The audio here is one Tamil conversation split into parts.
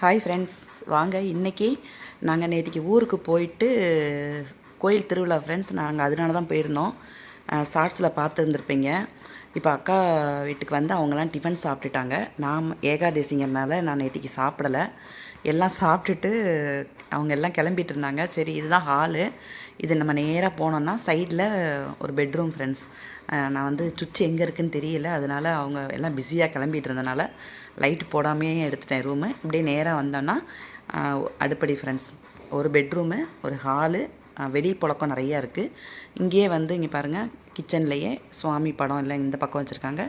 ஹாய் ஃப்ரெண்ட்ஸ், வாங்க இன்றைக்கி நாங்கள் நேற்றுக்கு ஊருக்கு போயிட்டு கோயில் திருவிழா ஃப்ரெண்ட்ஸ். நாங்கள் அதனால தான் போயிருந்தோம். ஷார்ட்ஸில் பார்த்துருந்துருப்பீங்க. இப்போ அக்கா வீட்டுக்கு வந்து அவங்களாம் டிஃபன் சாப்பிட்டுட்டாங்க. நான் ஏகாதசிங்கிறதுனால நான் நேற்றுக்கு சாப்பிடலை. எல்லாம் சாப்பிட்டுட்டு அவங்க எல்லாம் கிளம்பிட்டு இருந்தாங்க. சரி, இதுதான் ஹாலு. இது நம்ம நேராக போனோன்னா சைடில் ஒரு பெட்ரூம் ஃப்ரெண்ட்ஸ். நான் வந்து சுவிட்ச் எங்கே இருக்குதுன்னு தெரியல, அதனால் அவங்க எல்லாம் பிஸியாக கிளம்பிட்டு இருந்தனால லைட் போடாமே எடுத்துட்டேன் ரூமு. இப்படியே நேராக வந்தோன்னா அடுப்படி ஃப்ரெண்ட்ஸ். ஒரு பெட்ரூமு, ஒரு ஹாலு, வெளி புழக்கம் நிறையா இருக்குது. இங்கேயே வந்து இங்கே பாருங்கள், கிச்சன்லேயே சுவாமி படம் எல்லாம் இந்த பக்கம் வச்சுருக்காங்க.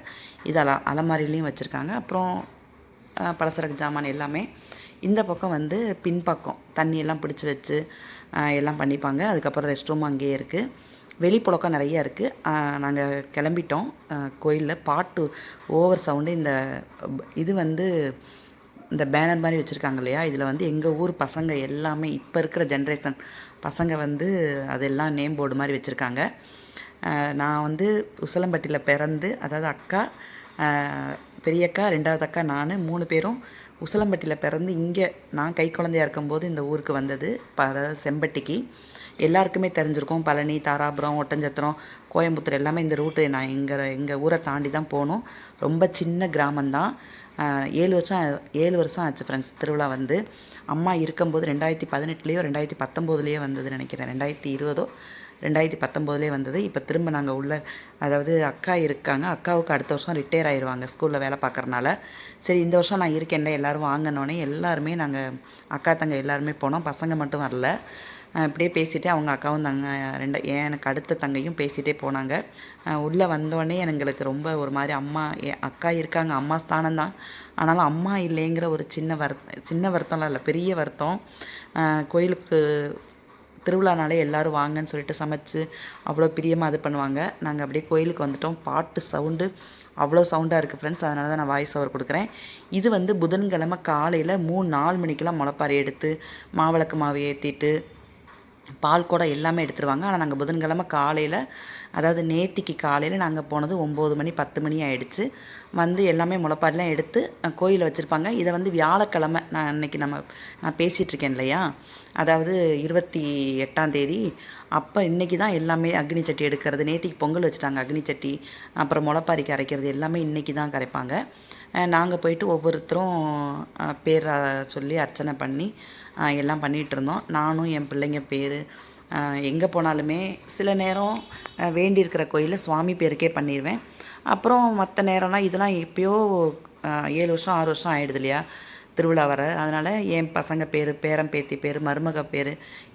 இது அலமாரிலையும் வச்சுருக்காங்க. அப்புறம் பலசரக்கு ஜாமான் எல்லாமே. இந்த பக்கம் வந்து பின்பக்கம் தண்ணியெல்லாம் பிடிச்சி வச்சு எல்லாம் பண்ணிப்பாங்க. அதுக்கப்புறம் ரெஸ்ட் ரூம் அங்கேயே இருக்குது. வெளிப்புழக்கம் நிறையா இருக்குது. நாங்கள் கிளம்பிட்டோம். கோயிலில் பாட்டு ஓவர் சவுண்டு. இது வந்து இந்த பேனர் மாதிரி வச்சுருக்காங்க இல்லையா, இதில் வந்து எங்கள் ஊர் பசங்க எல்லாமே, இப்போ இருக்கிற ஜென்ரேஷன் பசங்க வந்து அதெல்லாம் நேம் போர்டு மாதிரி வச்சுருக்காங்க. நான் வந்து உசிலம்பட்டியில் பிறந்து, அதாவது அக்கா, பெரியக்கா, ரெண்டாவது அக்கா, நான் 3 பேரும் உசிலம்பட்டியில் பிறந்து இங்கே நான் கை குழந்தையாக இருக்கும்போது இந்த ஊருக்கு வந்தது. அதாவது செம்பட்டிக்கு எல்லாருக்குமே தெரிஞ்சிருக்கும். பழனி, தாராபுரம், ஒட்டஞ்சத்திரம், கோயம்புத்தூர் எல்லாமே இந்த ரூட்டு. நான் எங்கள் ஊரை தாண்டி தான் போகணும். ரொம்ப சின்ன கிராமந்தான். 7 வருஷம் ஆச்சு ஃப்ரெண்ட்ஸ் திருவிழா வந்து. அம்மா இருக்கும்போது 2018 2019 வந்தது நினைக்கிறேன். 2020 2019 வந்தது. இப்போ திரும்ப நாங்கள் அதாவது அக்கா இருக்காங்க. அக்காவுக்கு அடுத்த வருஷம் ரிட்டையர் ஆயிடுவாங்க ஸ்கூலில் வேலை பார்க்குறனால. சரி, இந்த வருஷம் நான் இருக்கேன்ல, எல்லோரும் வாங்கினோன்னே எல்லாருமே நாங்கள் அக்கா தங்க எல்லாருமே போனோம். பசங்க மட்டும் வரல. இப்படியே பேசிகிட்டே அவங்க அக்காவும் எனக்கு அடுத்த தங்கையும் பேசிகிட்டே போனாங்க. உள்ளே வந்தோடனே எங்களுக்கு ரொம்ப ஒரு மாதிரி, அக்கா இருக்காங்க, அம்மா ஸ்தானம் தான், ஆனாலும் அம்மா இல்லைங்கிற ஒரு சின்ன வருத்தம்லாம் இல்லை, பெரிய வருத்தம். கோயிலுக்கு திருவிழானாலே எல்லோரும் வாங்கன்னு சொல்லிட்டு சமைச்சு அவ்வளோ பிரியமாக இது பண்ணுவாங்க. நாங்கள் அப்படியே கோயிலுக்கு வந்துட்டோம். பாட்டு சவுண்டு அவ்வளோ சவுண்டாக இருக்குது ஃப்ரெண்ட்ஸ். அதனால தான் நான் வாய்ஸ் ஓவர் கொடுக்குறேன். இது வந்து புதன்கிழமை காலையில் 3-4 மணிக்கெல்லாம் முளைப்பாரி எடுத்து மாவிளக்கு மாவு ஏற்றிட்டு பால் கூட எல்லாமே எடுத்துருவாங்க. ஆனால் நாங்கள் புதன்கிழமை காலையில், அதாவது நேத்திக்கு காலையில் நாங்கள் போனது 9 மணி 10 மணி ஆகிடுச்சு. வந்து எல்லாமே முளைப்பாரிலாம் எடுத்து கோயிலில் வச்சுருப்பாங்க. இதை வந்து வியாழக்கிழமை நான் பேசிகிட்ருக்கேன் இல்லையா, அதாவது 28ஆம் தேதி அப்போ இன்றைக்கி தான் எல்லாமே அக்னி சட்டி எடுக்கிறது. நேத்திக்கு பொங்கல் வச்சுட்டாங்க, அக்னி சட்டி அப்புறம் முளைப்பாரிக்கு அரைக்கிறது எல்லாமே இன்றைக்கி தான் கரைப்பாங்க. நாங்கள் போயிட்டு ஒவ்வொருத்தரும் பேர் சொல்லி அர்ச்சனை பண்ணி எல்லாம் பண்ணிகிட்டு இருந்தோம். நானும் என் பிள்ளைங்க பேர் எங்கே போனாலுமே சில நேரம் வேண்டியிருக்கிற கோயிலில் சுவாமி பேருக்கே பண்ணிடுவேன். அப்புறம் மற்ற நேரம்லாம் இதெல்லாம் எப்போயோ 7 வருஷம் 6 வருஷம் ஆகிடுது இல்லையா திருவிழா வர. அதனால் என் பசங்க பேர், பேரன் பேத்தி பேர், மருமக பேர்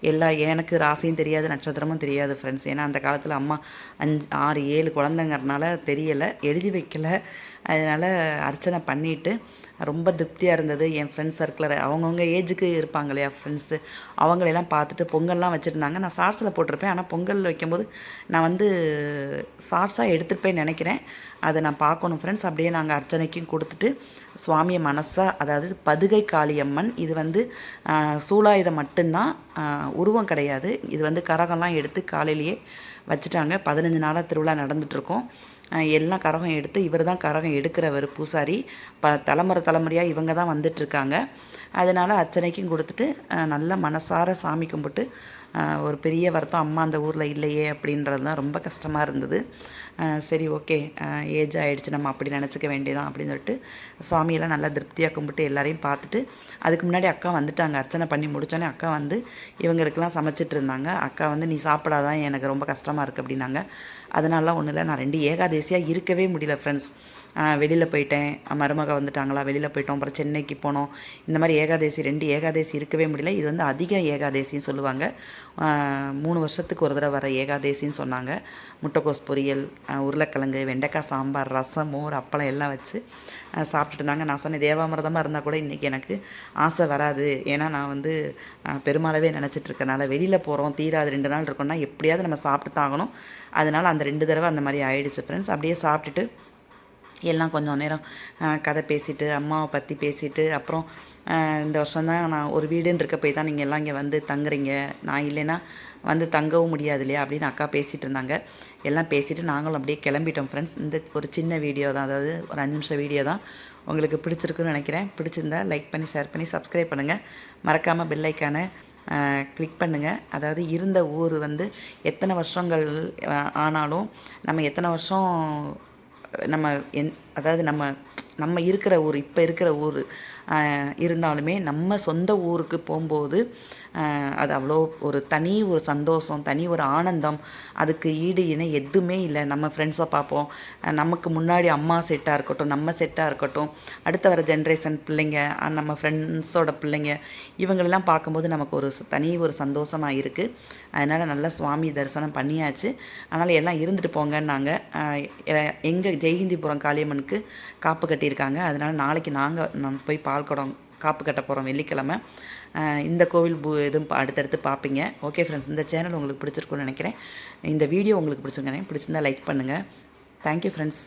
எல்லாம், எனக்கு ராசியும் தெரியாது, நட்சத்திரமும் தெரியாது ஃப்ரெண்ட்ஸ். ஏன்னா அந்த காலத்தில் அம்மா 5 6 7 குழந்தைங்கிறனால தெரியலை, எழுதி வைக்கலை. அதனால் அர்ச்சனை பண்ணிவிட்டு ரொம்ப திருப்தியாக இருந்தது. என் ஃப்ரெண்ட்ஸ் சர்க்கிளில் அவங்கவுங்க ஏஜுக்கு இருப்பாங்க இல்லையா ஃப்ரெண்ட்ஸு, அவங்களெல்லாம் பார்த்துட்டு பொங்கல்லாம் வச்சுருந்தாங்க. நான் ஷார்ட்ஸில் போட்டிருப்பேன், ஆனால் பொங்கல் வைக்கும்போது நான் வந்து ஷார்ட்ஸாக எடுத்துருப்பேன்னு நினைக்கிறேன். அதை நான் பார்க்கணும் ஃப்ரெண்ட்ஸ். அப்படியே நாங்கள் அர்ச்சனைக்கும் கொடுத்துட்டு சுவாமியை மனசாக, அதாவது பதுகை காளியம்மன், இது வந்து சூலாயுதம் மட்டும்தான், உருவம் கிடையாது. இது வந்து கரகம்லாம் எடுத்து காலையிலேயே வச்சுட்டாங்க. 15 நாளாக திருவிழா நடந்துகிட்ருக்கோம். எல்லாம் கரகம் எடுத்து, இவர் தான் கரகம் எடுக்கிறவர் பூசாரி. தலைமுறையாக இவங்க தான் வந்துட்டுருக்காங்க. அதனால் அர்ச்சனைக்கும் கொடுத்துட்டு நல்ல மனசார சாமி கும்பிட்டு, ஒரு பெரிய வருத்தம், அம்மா அந்த ஊரில் இல்லையே அப்படின்றது தான் ரொம்ப கஷ்டமாக இருந்தது. சரி, ஓகே, ஏஜ் ஆகிடுச்சு, நம்ம அப்படி நினச்சிக்க வேண்டியதான் அப்படின்னு சொல்லிட்டு சுவாமியெல்லாம் நல்லா திருப்தியாக கும்பிட்டு எல்லாரையும் பார்த்துட்டு, அதுக்கு முன்னாடி அக்கா வந்துட்டாங்க. அர்ச்சனை பண்ணி முடித்தோன்னே அக்கா வந்து இவங்களுக்கெல்லாம் சமைச்சிட்டு இருந்தாங்க. அக்கா வந்து நீ சாப்பிடாதான், எனக்கு ரொம்ப கஷ்டமாக இருக்குது அப்படின்னாங்க. அதனாலலாம் ஒன்றும் இல்லை, நான் 2 ஏகாதசியாக இருக்கவே முடியல ஃப்ரெண்ட்ஸ். வெளியில் போயிட்டேன், மருமக வந்துட்டாங்களா, வெளியில் போயிட்டோம், அப்புறம் சென்னைக்கு போனோம். இந்த மாதிரி 2 ஏகாதசி இருக்கவே முடியல. இது வந்து அதிக ஏகாதசின்னு சொல்லுவாங்க. 3 வருஷத்துக்கு ஒரு தடவை வர ஏகாதசின்னு சொன்னாங்க. முட்டைக்கோஸ் பொரியல், உருளைக்கிழங்கு, வெண்டைக்காய் சாம்பார், ரசம், மோர், அப்பளம் எல்லாம் வச்சு சாப்பிட்டுட்டு இருந்தாங்க. நான் சொன்னேன், தேவாமிரதமாக இருந்தால் கூட இன்றைக்கி எனக்கு ஆசை வராது. ஏன்னா நான் வந்து பெருமாளவே நினச்சிட்ருக்கனால, வெளியில் போகிறோம், தீராது 2 நாள் இருக்கோம்னா எப்படியாவது நம்ம சாப்பிட்டு தாங்கணும். அதனால் அந்த 2 தடவை அந்த மாதிரி ஆயிடுச்சு ஃப்ரெண்ட்ஸ். அப்படியே சாப்பிட்டுட்டு எல்லாம் கொஞ்சம் நேரம் கதை பேசிவிட்டு, அம்மாவை பற்றி பேசிவிட்டு, அப்புறம் இந்த வருஷம்தான் நான் ஒரு வீடுன்னு இருக்க போய் தான் நீங்கள் எல்லாம் இங்கே வந்து தங்குறீங்க, நான் இல்லைன்னா வந்து தங்கவும் முடியாது இல்லையா அப்படின்னு அக்கா பேசிகிட்டு இருந்தாங்க. எல்லாம் பேசிவிட்டு நாங்களும் அப்படியே கிளம்பிட்டோம் ஃப்ரெண்ட்ஸ். இந்த ஒரு சின்ன வீடியோ தான், அதாவது ஒரு 5 நிமிஷம் வீடியோ தான். உங்களுக்கு பிடிச்சிருக்குன்னு நினைக்கிறேன். பிடிச்சிருந்தா லைக் பண்ணி, ஷேர் பண்ணி, சப்ஸ்கிரைப் பண்ணுங்கள். மறக்காமல் பெல் ஐக்கானை கிளிக் பண்ணுங்கள். அதாவது இருந்த ஊர் வந்து எத்தனை வருஷங்கள் ஆனாலும் நம்ம எத்தனை வருஷம் நம்ம அதாவது நம்ம இருக்கிற ஊர், இப்போ இருக்கிற ஊர் இருந்தாலுமே நம்ம சொந்த ஊருக்கு போகும்போது அது அவ்வளோ ஒரு சந்தோஷம், தனி ஒரு ஆனந்தம். அதுக்கு ஈடு இணை எதுவுமே இல்லை. நம்ம ஃப்ரெண்ட்ஸை பார்ப்போம், நமக்கு முன்னாடி அம்மா செட்டாக இருக்கட்டும், நம்ம செட்டாக இருக்கட்டும், அடுத்த வர ஜென்ரேஷன் பிள்ளைங்க, நம்ம ஃப்ரெண்ட்ஸோட பிள்ளைங்க, இவங்களெல்லாம் பார்க்கும்போது நமக்கு ஒரு சந்தோஷமாக இருக்குது. அதனால் நல்லா சுவாமி தரிசனம் பண்ணியாச்சு. அதனால் எல்லாம் இருந்துட்டு போங்கன்னாங்க. எங்கள் ஜெய்ஹிந்திபுரம் காளியம்மனுக்கு காப்பு கட்டியிருக்காங்க. அதனால் நாளைக்கு நான் போய் பால்குடம் காப்பு கட்ட போகிறோம் வெள்ளிக்கிழமை. இந்த கோவில் எதுவும் அடுத்தடுத்து பார்ப்பீங்க. ஓகே ஃப்ரெண்ட்ஸ், இந்த சேனல் உங்களுக்கு பிடிச்சிருக்குன்னு நினைக்கிறேன். இந்த வீடியோ உங்களுக்கு பிடிச்சிருக்கேன். பிடிச்சிருந்தா லைக் பண்ணுங்கள். Thank you friends.